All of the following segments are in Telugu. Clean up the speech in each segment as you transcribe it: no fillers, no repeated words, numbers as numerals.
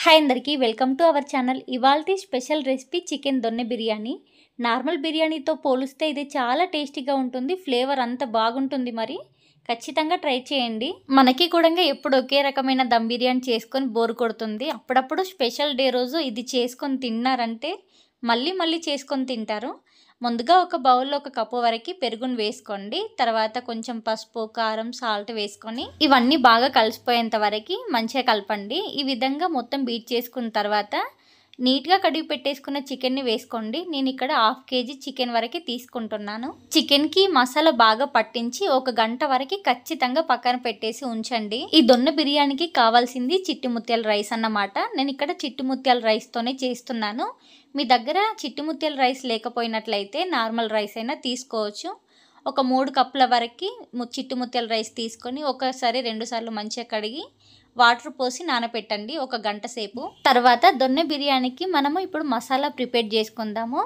హాయ్ అందరికీ వెల్కమ్ టు అవర్ ఛానల్. ఇవాల్టి స్పెషల్ రెసిపీ చికెన్ దొన్నె బిర్యానీ. నార్మల్ బిర్యానీతో పోలిస్తే ఇది చాలా టేస్టీగా ఉంటుంది. ఫ్లేవర్ అంత బాగుంటుంది. మరి ఖచ్చితంగా ట్రై చేయండి. మనకి కూడా ఎప్పుడు ఒకే రకమైన దమ్ బిర్యానీ చేసుకొని బోర్ కొడుతుంది. అప్పుడప్పుడు స్పెషల్ డే రోజు ఇది చేసుకొని తిన్నారంటే మళ్ళీ చేసుకొని తింటారు. ముందుగా ఒక బౌల్లో ఒక కప్పు వరకు పెరుగును వేసుకోండి. తర్వాత కొంచెం పసుపు, కారం, సాల్ట్ వేసుకొని ఇవన్నీ బాగా కలిసిపోయేంత వరకు మంచిగా కలపండి. ఈ విధంగా మొత్తం బీట్ చేసుకున్న తర్వాత నీట్గా కడిగి పెట్టేసుకున్న చికెన్ని వేసుకోండి. నేను ఇక్కడ 1/2 kg చికెన్ వరకు తీసుకుంటున్నాను. చికెన్కి మసాలా బాగా పట్టించి 1 గంట వరకు ఖచ్చితంగా పక్కన పెట్టేసి ఉంచండి. ఈ దొన్న బిర్యానీకి కావాల్సింది చిట్టి ముత్యాల రైస్ అన్నమాట. నేను ఇక్కడ చిట్టి ముత్యాల రైస్తోనే చేస్తున్నాను. మీ దగ్గర చిట్టి ముత్యాల రైస్ లేకపోయినట్లయితే నార్మల్ రైస్ అయినా తీసుకోవచ్చు. ఒక 3 కప్పుల వరకు చిట్టి ముత్యాల రైస్ తీసుకొని ఒకసారి 2 సార్లు మంచిగా కడిగి వాటర్ పోసి నానబెట్టండి 1 గంట సేపు. తర్వాత దొన్నె బిర్యానీకి మనము ఇప్పుడు మసాలా ప్రిపేర్ చేసుకుందాము.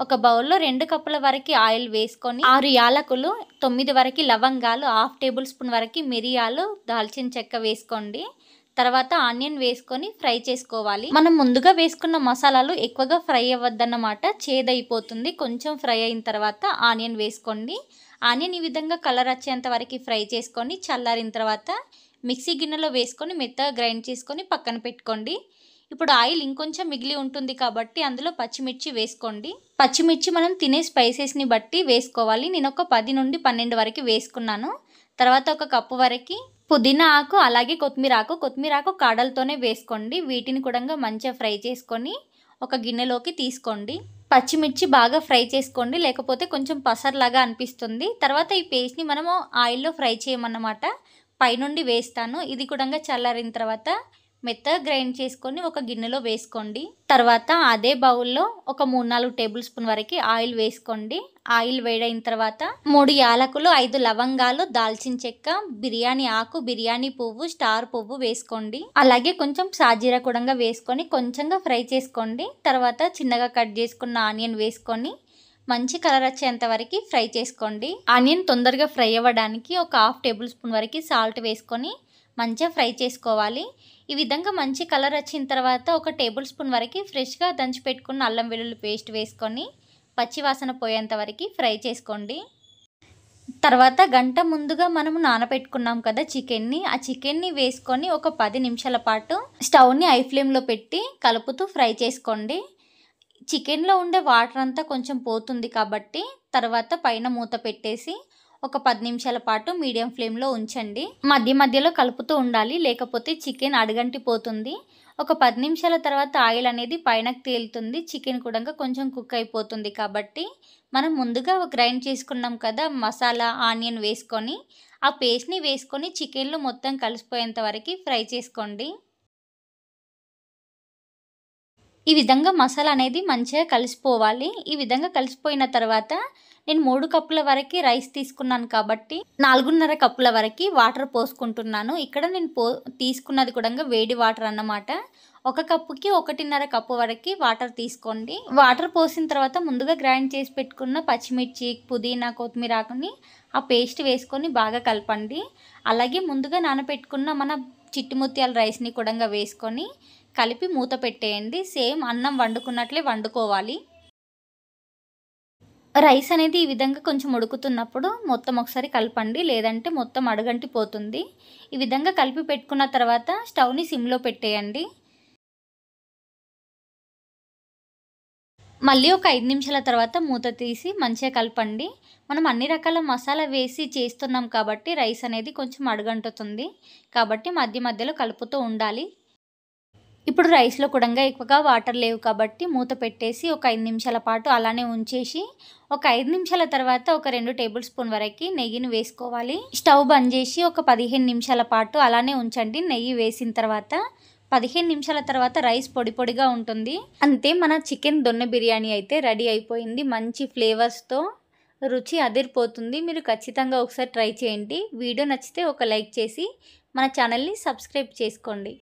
ఒక బౌల్లో 2 కప్పుల వరకు ఆయిల్ వేసుకొని 6 యాలకులు, 9 వరకు లవంగాలు, 1/2 టేబుల్ స్పూన్ వరకు మిరియాలు, దాల్చిన చెక్క వేసుకోండి. తర్వాత ఆనియన్ వేసుకొని ఫ్రై చేసుకోవాలి. మనం ముందుగా వేసుకున్న మసాలాలు ఎక్కువగా ఫ్రై అవ్వద్దన్నమాట, చేదైపోతుంది. కొంచెం ఫ్రై అయిన తర్వాత ఆనియన్ వేసుకోండి. ఆనియన్ ఈ విధంగా కలర్ వచ్చేంత వరకు ఫ్రై చేసుకొని చల్లారిన తర్వాత మిక్సీ గిన్నెలో వేసుకొని మెత్తగా గ్రైండ్ చేసుకొని పక్కన పెట్టుకోండి. ఇప్పుడు ఆయిల్ ఇంకొంచెం మిగిలి ఉంటుంది కాబట్టి అందులో పచ్చిమిర్చి వేసుకోండి. పచ్చిమిర్చి మనం తినే స్పైసెస్ని బట్టి వేసుకోవాలి. నేను ఒక 10 నుండి 12 వరకు వేసుకున్నాను. తర్వాత 1 కప్పు వరకు పుదీనా ఆకు, అలాగే కొత్తిమీర ఆకు కాడలతోనే వేసుకోండి. వీటిని కూడా మంచిగా ఫ్రై చేసుకొని ఒక గిన్నెలోకి తీసుకోండి. పచ్చిమిర్చి బాగా ఫ్రై చేసుకోండి, లేకపోతే కొంచెం పసర్లాగా అనిపిస్తుంది. తర్వాత ఈ పేస్ట్ని మనము ఆయిల్లో ఫ్రై చేయమన్నమాట. పైనుండి వేస్తాను. ఇది కూడా చల్లారిన తర్వాత మెత్తగా గ్రైండ్ చేసుకొని ఒక గిన్నెలో వేసుకోండి. తర్వాత అదే బౌల్లో ఒక 3-4 టేబుల్ స్పూన్ వరకు ఆయిల్ వేసుకోండి. ఆయిల్ వేడైన తర్వాత 3 యాలకులు, 5 లవంగాలు, దాల్చిన చెక్క, బిర్యానీ ఆకు, బిర్యానీ పువ్వు, స్టార్ పువ్వు వేసుకోండి. అలాగే కొంచెం సాజీరా కూడా వేసుకొని కొంచెంగా ఫ్రై చేసుకోండి. తర్వాత చిన్నగా కట్ చేసుకున్న ఆనియన్ వేసుకొని మంచి కలర్ వచ్చేంత వరకు ఫ్రై చేసుకోండి. ఆనియన్ తొందరగా ఫ్రై అవ్వడానికి ఒక 1/2 టేబుల్ స్పూన్ వరకు సాల్ట్ వేసుకొని మంచిగా ఫ్రై చేసుకోవాలి. ఈ విధంగా మంచి కలర్ వచ్చిన తర్వాత 1 టేబుల్ స్పూన్ వరకు ఫ్రెష్గా దంచి పెట్టుకున్న అల్లం వెల్లుల్లి పేస్ట్ వేసుకొని పచ్చి వాసన పోయేంత వరకు ఫ్రై చేసుకోండి. తర్వాత గంట ముందుగా మనము నానబెట్టుకున్నాం కదా చికెన్ని, ఆ చికెన్ని వేసుకొని ఒక 10 నిమిషాల పాటు స్టవ్ని హై ఫ్లేమ్లో పెట్టి కలుపుతూ ఫ్రై చేసుకోండి. చికెన్లో ఉండే వాటర్ అంతా కొంచెం పోతుంది కాబట్టి తర్వాత పైన మూత పెట్టేసి ఒక 10 నిమిషాల పాటు మీడియం ఫ్లేమ్లో ఉంచండి. మధ్యలో కలుపుతూ ఉండాలి, లేకపోతే చికెన్ అడుగంటిపోతుంది. ఒక 10 నిమిషాల తర్వాత ఆయిల్ అనేది పైనకు తేలుతుంది. చికెన్ కూడా కొంచెం కుక్ అయిపోతుంది. కాబట్టి మనం ముందుగా గ్రైండ్ చేసుకున్నాం కదా మసాలా, ఆనియన్ వేసుకొని ఆ పేస్ట్ని వేసుకొని చికెన్లో మొత్తం కలిసిపోయేంత వరకు ఫ్రై చేసుకోండి. ఈ విధంగా మసాలా అనేది మంచిగా కలిసిపోవాలి. ఈ విధంగా కలిసిపోయిన తర్వాత నేను 3 కప్పుల వరకు రైస్ తీసుకున్నాను కాబట్టి 4.5 కప్పుల వరకు వాటర్ పోసుకుంటున్నాను. ఇక్కడ నేను తీసుకున్నది కూడా వేడి వాటర్ అన్నమాట. 1 కప్పుకి 1.5 కప్పు వరకు వాటర్ తీసుకోండి. వాటర్ పోసిన తర్వాత ముందుగా గ్రైండ్ చేసి పెట్టుకున్న పచ్చిమిర్చి, పుదీనా, కొత్తిమీర ఆకుని ఆ పేస్ట్ వేసుకొని బాగా కలపండి. అలాగే ముందుగా నానబెట్టుకున్న మన చిట్టి ముత్యాల రైస్ని కూడా వేసుకొని కలిపి మూత పెట్టేయండి. సేమ్ అన్నం వండుకున్నట్లే వండుకోవాలి. రైస్ అనేది ఈ విధంగా కొంచెం ఉడుకుతున్నప్పుడు మొత్తం ఒకసారి కలపండి, లేదంటే మొత్తం అడుగంటి పోతుంది. ఈ విధంగా కలిపి పెట్టుకున్న తర్వాత స్టవ్ని సిమ్లో పెట్టేయండి. మళ్ళీ ఒక 5 నిమిషాల తర్వాత మూత తీసి మంచిగా కలపండి. మనం అన్ని రకాల మసాలా వేసి చేస్తున్నాం కాబట్టి రైస్ అనేది కొంచెం అడుగంటుతుంది. కాబట్టి మధ్యలో కలుపుతూ ఉండాలి. ఇప్పుడు రైస్లో కూడా ఎక్కువగా వాటర్ లేవు కాబట్టి మూత పెట్టేసి ఒక 5 నిమిషాల పాటు అలానే ఉంచేసి ఒక 5 నిమిషాల తర్వాత ఒక 2 టేబుల్ స్పూన్ వరకు నెయ్యిని వేసుకోవాలి. స్టవ్ బంద్ చేసి ఒక 15 నిమిషాల పాటు అలానే ఉంచండి. నెయ్యి వేసిన తర్వాత 15 నిమిషాల తర్వాత రైస్ పొడిగా ఉంటుంది. అంతే, మన చికెన్ దొన్నె బిర్యానీ అయితే రెడీ అయిపోయింది. మంచి ఫ్లేవర్స్తో రుచి అదిరిపోతుంది. మీరు ఖచ్చితంగా ఒకసారి ట్రై చేయండి. వీడియో నచ్చితే ఒక లైక్ చేసి మన ఛానల్ని సబ్స్క్రైబ్ చేసుకోండి.